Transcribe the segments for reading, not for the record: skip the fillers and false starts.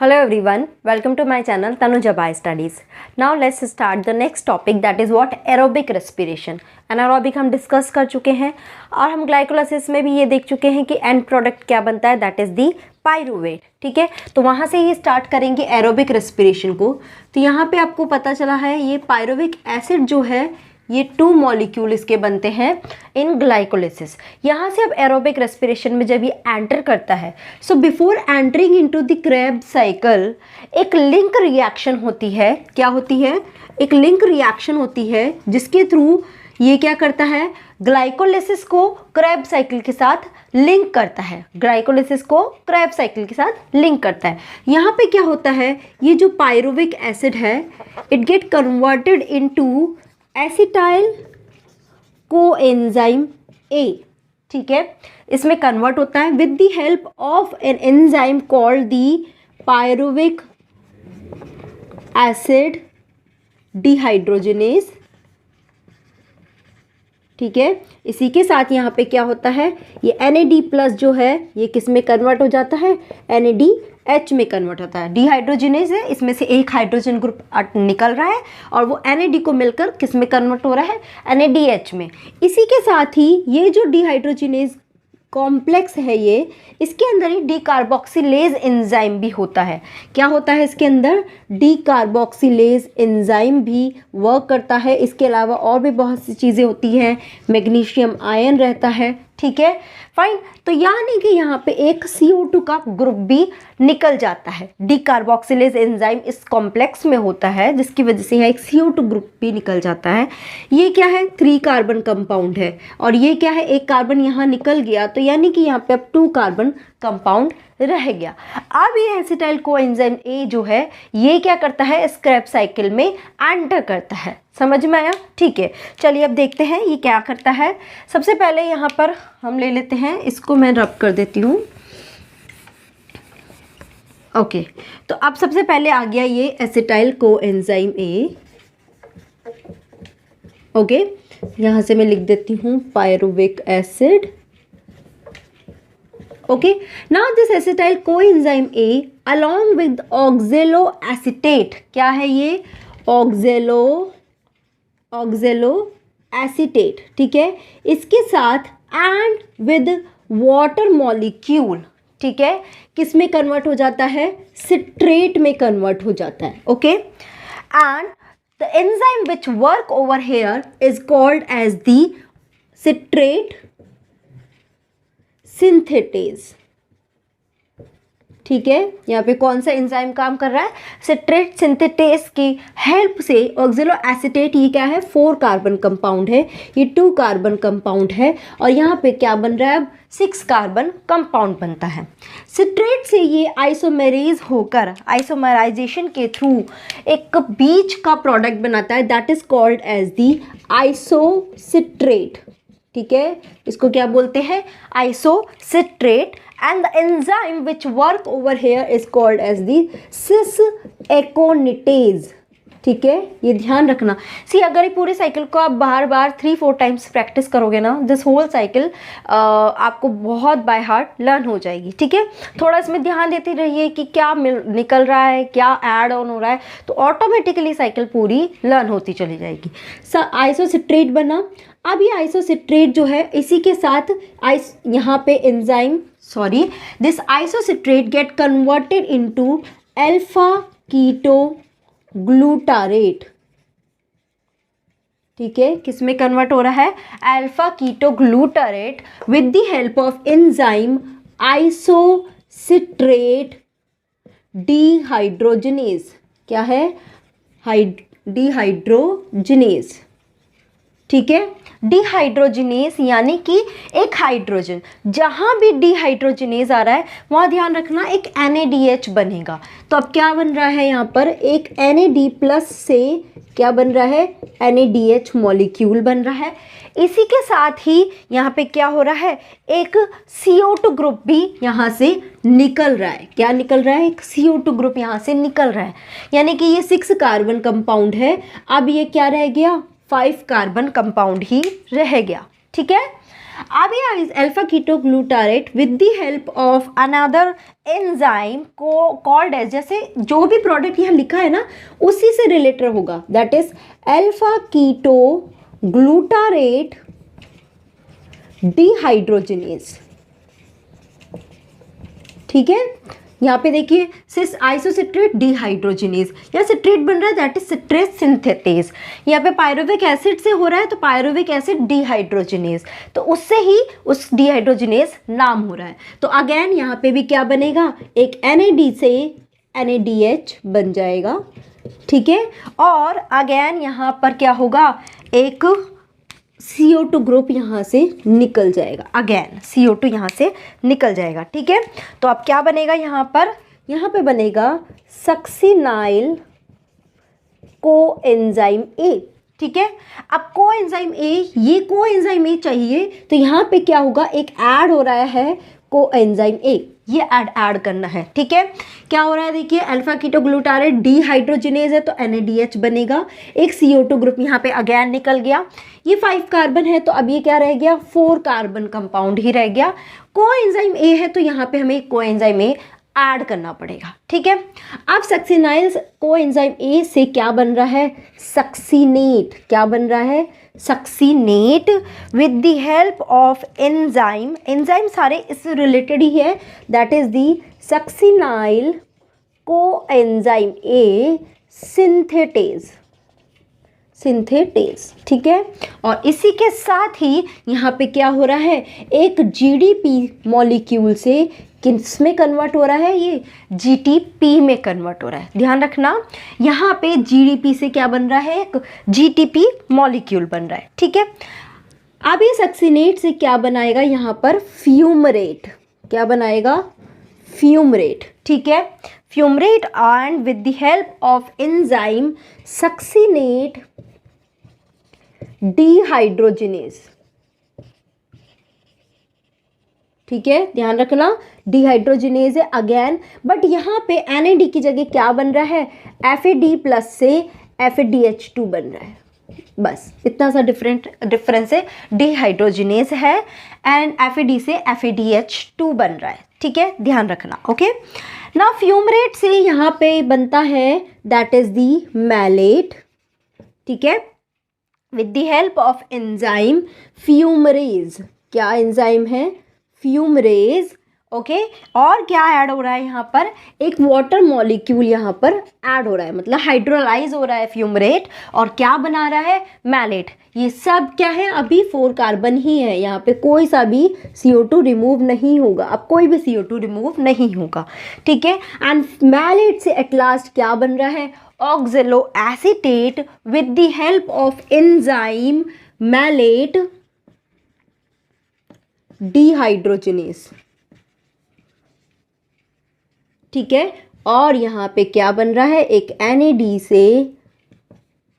Hello everyone, welcome to my channel Tanuja Bai Studies. Now let's start the next topic, that is what aerobic respiration. anaerobic हम discuss कर चुके हैं और हम glycolysis में भी ये देख चुके हैं कि एंड प्रोडक्ट क्या बनता है, दैट इज दी पायरूवेट. ठीक है, तो वहाँ से ये स्टार्ट करेंगे एरोबिक रेस्पिरेशन को. तो यहाँ पे आपको पता चला है ये पायरूविक एसिड जो है ये 2 मॉलिक्यूल इसके बनते हैं इन ग्लाइकोलिसिस. यहाँ से अब एरोबिक रेस्पिरेशन में जब ये एंटर करता है, so before entering into the Krebs cycle एक लिंक रिएक्शन होती है. क्या होती है? एक लिंक रिएक्शन होती है जिसके थ्रू ये क्या करता है, ग्लाइकोलिसिस को क्रेब्स साइकिल के साथ लिंक करता है. ग्लाइकोलिसिस को क्रेब्स साइकिल के साथ लिंक करता है. यहाँ पे क्या होता है, ये जो पायरूविक एसिड है it get converted into acetyl coenzyme A. ठीक है, इसमें कन्वर्ट होता है with the help of an enzyme called the pyruvic acid dehydrogenase. ठीक है, इसी के साथ यहाँ पे क्या होता है, ये NAD+ जो है ये किस में कन्वर्ट हो जाता है, NADH में कन्वर्ट होता है. डिहाइड्रोजिनेज है, इसमें से एक हाइड्रोजन ग्रुप निकल रहा है और वो NAD को मिलकर किस में कन्वर्ट हो रहा है, NADH में. इसी के साथ ही ये जो डिहाइड्रोजिनेज कॉम्प्लेक्स है ये, इसके अंदर ही डीकार्बोक्सिलेज एंजाइम भी होता है. क्या होता है इसके अंदर, डीकार्बोक्सिलेज एंजाइम भी वर्क करता है. इसके अलावा और भी बहुत सी चीज़ें होती हैं, मैग्नीशियम आयन रहता है. ठीक है, फाइन. तो यानी कि यहाँ पे एक CO2 का ग्रुप भी निकल जाता है. डीकार्बोक्सिलेज एंजाइम इस कॉम्प्लेक्स में होता है जिसकी वजह से यहाँ एक CO2 ग्रुप भी निकल जाता है. ये क्या है, 3 कार्बन कंपाउंड है और ये क्या है, एक कार्बन यहाँ निकल गया तो यानी कि यहाँ पे अब 2 कार्बन कंपाउंड रह गया. अब ये एसिटाइल कोएंजाइम ए जो है ये क्या करता है, स्क्रैप साइकिल में एंटर करता है. समझ में आया? ठीक है, चलिए अब देखते हैं ये क्या करता है. सबसे पहले यहाँ पर हम ले लेते हैं, इसको मैं रब कर देती हूँ. ओके, तो अब सबसे पहले आ गया ये एसिटाइल कोएंजाइम ए. ओके, यहाँ से मैं लिख देती हूँ पायरूविक acid. Okay, now this acetyl coenzyme A along with oxaloacetate, क्या है ये, oxaloacetate. ठीक है, इसके साथ and with water molecule, ठीक है, किस में कन्वर्ट हो जाता है, सिट्रेट में कन्वर्ट हो जाता है. Okay, and the enzyme which work over here is called as the citrate synthetase. ठीक है, यहाँ पे कौन सा एंजाइम काम कर रहा है, सिट्रेट सिंथेटेज की हेल्प से. ऑक्जेलोएसिटेट ये क्या है, 4 कार्बन कंपाउंड है, ये 2 कार्बन कंपाउंड है और यहाँ पे क्या बन रहा है, अब 6 कार्बन कंपाउंड बनता है. सिट्रेट से ये आइसोमेरेज होकर आइसोमराइजेशन के थ्रू एक बीच का प्रोडक्ट बनाता है, that is called as the isocitrate. ठीक है, इसको क्या बोलते हैं, isocitrate. And the enzyme which work over here is called as the cis aconitase. ठीक है, ये ध्यान रखना. सी अगर ये पूरे साइकिल को आप बार बार 3-4 टाइम्स प्रैक्टिस करोगे ना, दिस होल साइकिल आपको बहुत बाय हार्ट लर्न हो जाएगी. ठीक है, थोड़ा इसमें ध्यान देते रहिए कि क्या निकल रहा है, क्या ऐड ऑन हो रहा है, तो ऑटोमेटिकली साइकिल पूरी लर्न होती चली जाएगी. आइसोसिट्रेट बना. अब ये आइसोसिट्रेट जो है इसी के साथ यहाँ पे enzyme this isocitrate get converted into alpha keto glutarate. ठीक है, किस में कन्वर्ट हो रहा है, alpha keto glutarate with the help of enzyme isocitrate dehydrogenase. क्या है, डिहाइड्रोजिनेज. ठीक है, डिहाइड्रोजिनेज यानी कि एक हाइड्रोजन, जहाँ भी डिहाइड्रोजिनेज आ रहा है वहाँ ध्यान रखना एक NADH बनेगा. तो अब क्या बन रहा है यहाँ पर, एक NAD+ से क्या बन रहा है, NADH मॉलिक्यूल बन रहा है. इसी के साथ ही यहाँ पे क्या हो रहा है, एक CO2 ग्रुप भी यहाँ से निकल रहा है. क्या निकल रहा है, एक CO2 ग्रुप यहाँ से निकल रहा है. यानी कि ये 6 कार्बन कंपाउंड है, अब ये क्या रह गया, 5 कार्बन कंपाउंड ही रह गया. ठीक है, अब ये alpha ketoglutarate with the help of another enzyme को कॉल्ड एज, जैसे जो भी प्रोडक्ट यहाँ लिखा है ना उसी से रिलेटेड होगा, that is alpha ketoglutarate dehydrogenase. ठीक है, यहाँ पे देखिए सिस आइसोसिट्रेट डिहाइड्रोजिनेज, यहाँ सिट्रेट बन रहा है दैट इज सिट्रेट सिंथेटेज। यहाँ पे पायरुविक एसिड से हो रहा है तो पायरुविक एसिड डिहाइड्रोजिनेज, तो उससे ही उस डिहाइड्रोजिनेज नाम हो रहा है। तो अगेन यहाँ पे भी क्या बनेगा, एक NAD से NADH बन जाएगा। ठीक है, और अगेन यहाँ पर क्या होगा, एक CO2 ग्रुप यहाँ से निकल जाएगा, अगेन CO2 यहाँ से निकल जाएगा। ठीक है, तो अब क्या बनेगा यहाँ पे बनेगा सक्सिनाइल कोएंजाइम A। ठीक है, अब कोएंजाइम A, ये कोएंजाइम A चाहिए तो यहाँ पे क्या होगा, एक ऐड हो रहा है कोएंजाइम A, ये ऐड करना है। ठीक है, क्या हो रहा है देखिए, अल्फा कीटोग्लूटारेट डिहाइड्रोजिनेज है तो NADH बनेगा, एक CO2 ग्रुप यहाँ पे अगेन निकल गया, ये 5 कार्बन है तो अब ये क्या रह गया, 4 कार्बन कंपाउंड ही रह गया। कोएंजाइम A है तो यहाँ पे हमें कोएंजाइम A ऐड करना पड़ेगा। ठीक है, अब सक्सिनाइल कोएंजाइम A से क्या बन रहा है, सक्सीनेट। क्या बन रहा है, succinate with the help of enzyme, enzyme सारे इससे रिलेटेड ही है, that is the succinyl coenzyme A synthetase. ठीक है, और इसी के साथ ही यहाँ पे क्या हो रहा है, एक GDP मॉलिक्यूल से किस में कन्वर्ट हो रहा है, ये GTP में कन्वर्ट हो रहा है। ध्यान रखना, यहाँ पे GDP से क्या बन रहा है, एक GTP मॉलिक्यूल बन रहा है। ठीक है, अब ये सक्सिनेट से क्या बनाएगा, यहाँ पर फ्यूमरेट। क्या बनाएगा, फ्यूमरेट। ठीक है, fumarate and with the help of enzyme succinate dehydrogenase. ठीक है, ध्यान रखना, डिहाइड्रोजिनेज है अगेन, बट यहाँ पे NAD की जगह क्या बन रहा है, FAD प्लस से FADH2 बन रहा है। बस इतना सा डिफरेंस है, डिहाइड्रोजिनेज है एंड FAD से FADH2 बन रहा है। ठीक है, ध्यान रखना। ओके, ना फ्यूमरेट से यहाँ पे बनता है दैट इज दी मैलेट। ठीक है, with the help of enzyme fumarase. क्या एंजाइम है, फ्यूमरेज। ओके, और क्या ऐड हो रहा है यहाँ पर, एक वाटर मॉलिक्यूल यहाँ पर ऐड हो रहा है, मतलब हाइड्रोलाइज हो रहा है फ्यूमरेट, और क्या बना रहा है, मैलेट। ये सब क्या है, अभी 4 कार्बन ही है, यहाँ पे कोई सा भी CO2 रिमूव नहीं होगा, अब कोई भी CO2 रिमूव नहीं होगा। ठीक है, एंड मैलेट से एट लास्ट क्या बन रहा है, oxaloacetate with the help of enzyme malate dehydrogenase. ठीक है, और यहाँ पे क्या बन रहा है, एक NAD से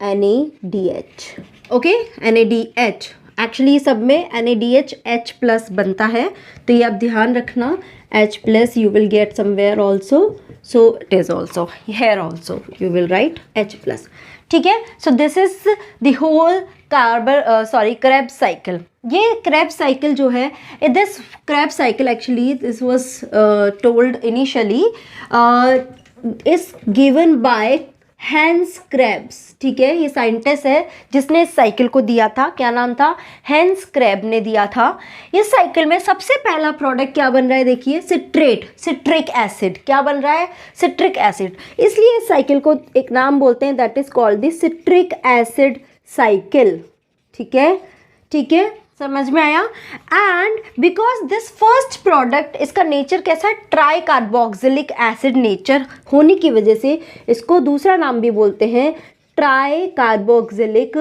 NADH। ओके, NADH एक्चुअली सब में NADH H प्लस बनता है, तो ये आप ध्यान रखना, H plus you will get somewhere also, so it is also here also you will write H plus. ठीक है, so this is the whole Krebs cycle. ये Krebs साइकिल जो है, this Krebs cycle actually this was told initially is given by Hans Krebs. ठीक है, ये scientist है जिसने इस साइकिल को दिया था, क्या नाम था, हैंस क्रेब ने दिया था। इस साइकिल में सबसे पहला प्रोडक्ट क्या बन रहा है, देखिए सिट्रिक एसिड। क्या बन रहा है, सिट्रिक एसिड, इसलिए इस साइकिल को एक नाम बोलते हैं that is called the citric acid cycle. ठीक है, समझ में आया। And because this first product, इसका नेचर कैसा है, ट्राई कार्बोक्सिलिक एसिड नेचर होने की वजह से इसको दूसरा नाम भी बोलते हैं, ट्राई कार्बोक्सिलिक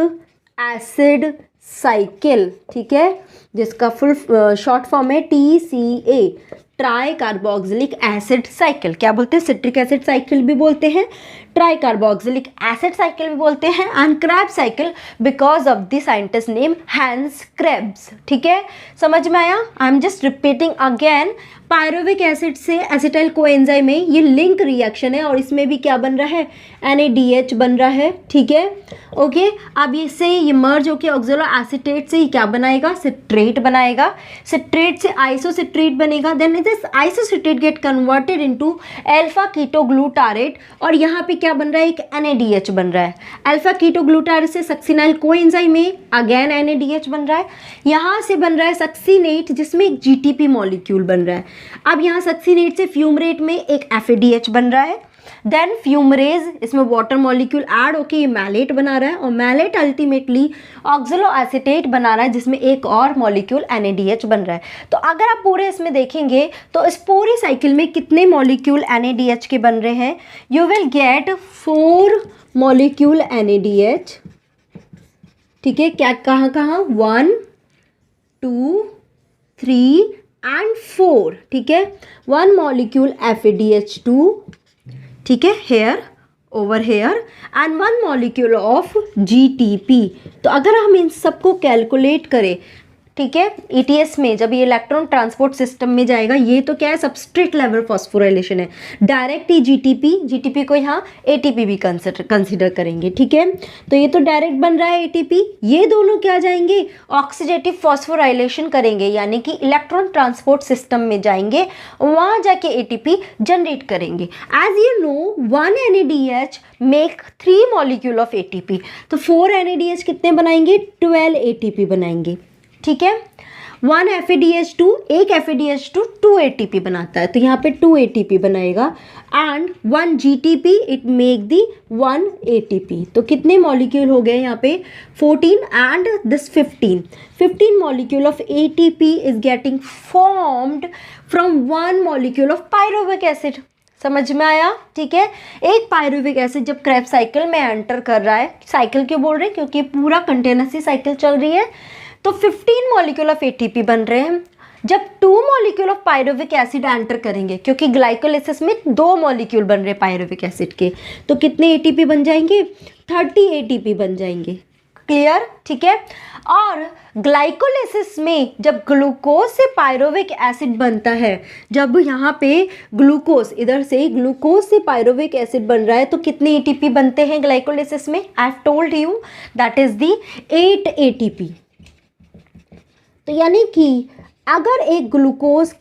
एसिड साइकिल। ठीक है, जिसका फुल शॉर्ट फॉर्म है TCA, try carboxylic acid cycle. क्या बोलते हैं? सिट्रिक एसिड साइकिल भी बोलते हैं, ट्राई कार्बोक्सिलिक एसिड साइकिल भी बोलते हैं, and Krebs cycle because of the scientist name Hans Krebs. ठीक है, समझ में आया? I am just repeating again. Pyruvic acid से एसिटाइल कोएंजाइम में ये लिंक रिएक्शन है और इसमें भी क्या बन रहा है? NaDH बन रहा है। ठीक है, ओके। अब इससे ये मर्ज होकर ऑक्सलो एसीटेट से क्या बनाएगा? सिट्रेट बनाएगा। सिट्रेट से आइसोसिट्रेट बनेगा, then this isocitrate get converted into alpha ketoglutarate, और यहाँ पे क्या बन रहा है? एक NaDH बन रहा है। अल्फा कीटोग्लूटारेट से सक्सिनाइल कोएंजाइम में अगेन NaDH बन रहा है। यहाँ से बन रहा है सक्सिनेट, जिसमें एक GTP मॉलिक्यूल बन रहा है। अब यहाँ सक्सिनेट से फ्यूमरेट में एक FADH बन रहा है। देन फ्यूमरेज, इसमें वाटर मॉलिक्यूल ऐड होके ये मैलेट बना रहा है, और मैलेट अल्टीमेटली ऑक्सलो एसीटेट बना रहा है, जिसमें एक और मॉलिक्यूल NaDH बन रहा है। तो अगर आप पूरे इसमें देखेंगे तो इस पूरी साइकिल में कितने मॉलिक्यूल NaDH के बन रहे हैं? You will gate 4 molecule NaDH। ठीक है, क्या कहाँ 1 2 3 एंड 4। ठीक है, 1 मॉलिक्यूल FADH2, ठीक है, here over here, and 1 molecule of GTP। तो अगर हम इन सबको कैलकुलेट करें, ठीक है, ETS में जब ये इलेक्ट्रॉन ट्रांसपोर्ट सिस्टम में जाएगा, ये तो क्या है? सबस्ट्रेट लेवल फॉस्फोराइलेशन है। डायरेक्ट ही GTP को यहाँ ATP भी कंसिडर करेंगे। ठीक है, तो ये तो डायरेक्ट बन रहा है ATP, ये दोनों क्या जाएंगे? ऑक्सीडेटिव फॉस्फोराइलेशन करेंगे, यानी कि इलेक्ट्रॉन ट्रांसपोर्ट सिस्टम में जाएंगे, वहाँ जाके ATP जनरेट करेंगे। As you know 1 NaDH make 3 molecule of ATP, तो 4 NaDH कितने बनाएंगे? 12 ATP बनाएंगे। ठीक है, 1 FADH2, एक FADH2 2 ATP बनाता है, तो यहाँ पे 2 ATP बनाएगा, and 1 GTP it make the 1 ATP। तो कितने मॉलिक्यूल हो गए यहाँ पे? 14 and this 15 molecule of ATP is getting formed from 1 molecule of pyruvic acid. समझ में आया? ठीक है, एक पायरुविक एसिड जब क्रेब्स साइकिल में एंटर कर रहा है, साइकिल क्यों बोल रहे हैं? क्योंकि पूरा कंटिन्यूअसली साइकिल चल रही है, तो 15 मॉलिक्यूल ऑफ ATP बन रहे हैं। जब 2 molecule of pyruvic acid enter करेंगे, क्योंकि ग्लाइकोलाइसिस में 2 मॉलिक्यूल बन रहे पायरुविक एसिड के, तो कितने ATP बन जाएंगे? 30 ATP बन जाएंगे। क्लियर? ठीक है, और ग्लाइकोलाइसिस में जब ग्लूकोज से पायरुविक एसिड बनता है, जब यहाँ पे ग्लूकोज, इधर से ग्लूकोज से पायरुविक एसिड बन रहा है, तो कितने ATP बनते हैं ग्लाइकोलाइसिस में? I have told you that is the 8 ATP। तो यानी कि अगर एक ग्लूकोज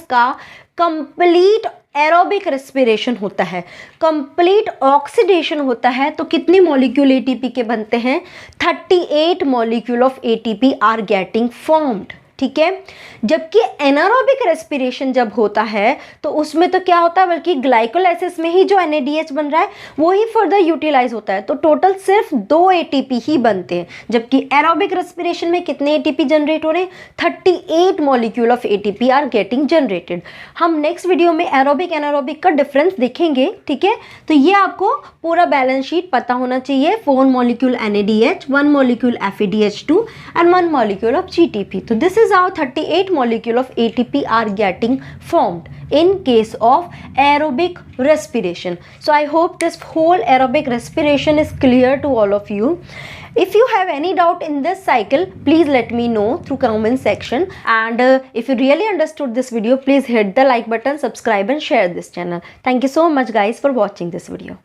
का कंप्लीट एरोबिक रेस्पिरेशन होता है, कंप्लीट ऑक्सीडेशन होता है, तो कितने मॉलिक्यूल ATP के बनते हैं? 38 molecule of ATP are getting formed. ठीक है, जबकि एनारोबिक रेस्पिरेशन जब होता है तो उसमें तो क्या होता है, बल्कि ग्लाइकोलाइसिस में ही जो NaDH बन रहा है वो ही फर्दर यूटिलाइज होता है, तो टोटल सिर्फ 2 ATP ही बनते हैं। जबकि एरोबिक रेस्पिरेशन में कितने ATP जनरेट हो रहे हैं? 38 molecule of ATP are getting generated. हम नेक्स्ट वीडियो में एरोबिक एनारोबिक का डिफरेंस देखेंगे। ठीक है, तो ये आपको पूरा बैलेंस शीट पता होना चाहिए। 4 molecule NaDH, 1 molecule FADH2 and 1 molecule of GTP। तो this is how 38 molecule of ATP are getting formed in case of aerobic respiration. So I hope this whole aerobic respiration is clear to all of you. If you have any doubt in this cycle, please let me know through comment section, and if you really understood this video, please hit the like button, subscribe and share this channel. Thank you so much guys for watching this video.